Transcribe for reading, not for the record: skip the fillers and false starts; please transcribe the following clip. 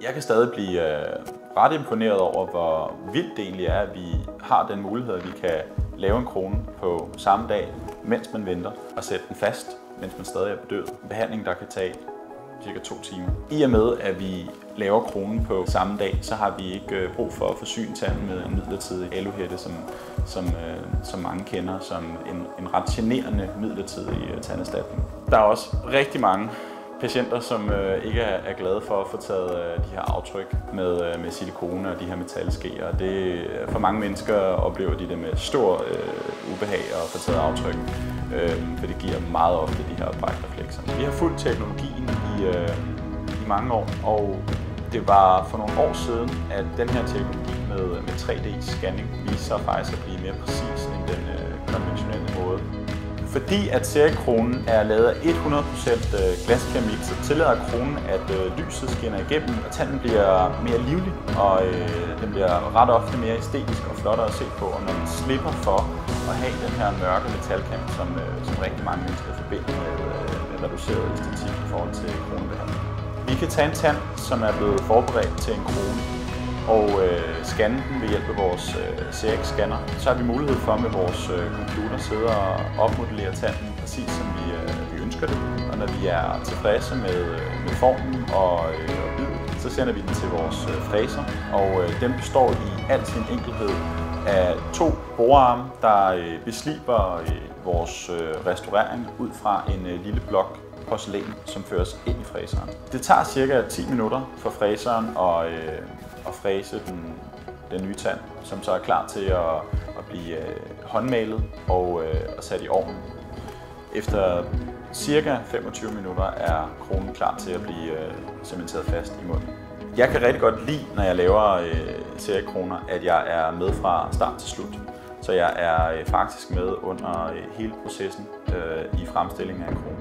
Jeg kan stadig blive ret imponeret over, hvor vildt det egentlig er, at vi har den mulighed, at vi kan lave en krone på samme dag, mens man venter, og sætte den fast, mens man stadig er bedøvet. En behandling, der kan tage cirka 2 timer. I og med, at vi laver kronen på samme dag, så har vi ikke brug for at forsyne tanden med en midlertidig aluhætte, som mange kender som en ret generende midlertidig tanderstatning. Der er også rigtig mange patienter, som ikke er glade for at få taget de her aftryk med silikone og de her metalskeer. For mange mennesker oplever de det med stor ubehag at få taget aftryk, for det giver meget ofte de her brækreflekser. Vi har fulgt teknologien i mange år, og det var for nogle år siden, at den her teknologi med 3D-scanning viste sig faktisk at blive mere præcis end den konventionelle måde. Fordi at seriekronen er lavet af 100% glaskeramik, så tillader kronen, at lyset skinner igennem, og tanden bliver mere livlig, og den bliver ret ofte mere æstetisk og flottere at se på, og man slipper for at have den her mørke metalkant, som rigtig mange mennesker forbinder med reduceret æstetik i forhold til kronebehandling. Vi kan tage en tand, som er blevet forberedt til en krone, og scanne den ved hjælp af vores CX-scanner. Så har vi mulighed for med vores computer sidde og opmodellere tanden præcis som vi ønsker det. Og når vi er tilfredse med formen og lyden, så sender vi den til vores fræser. Og den består i al sin enkelhed af 2 borearme, der besliber vores restaurering ud fra en lille blok porcelæn, som føres ind i fræseren. Det tager cirka 10 minutter for fræseren at fræse den nye tand, som så er klar til at blive håndmalet og sat i ovnen. Efter cirka 25 minutter er kronen klar til at blive cementeret fast i munden. Jeg kan rigtig godt lide, når jeg laver seriekroner, at jeg er med fra start til slut. Så jeg er faktisk med under hele processen i fremstillingen af en krone.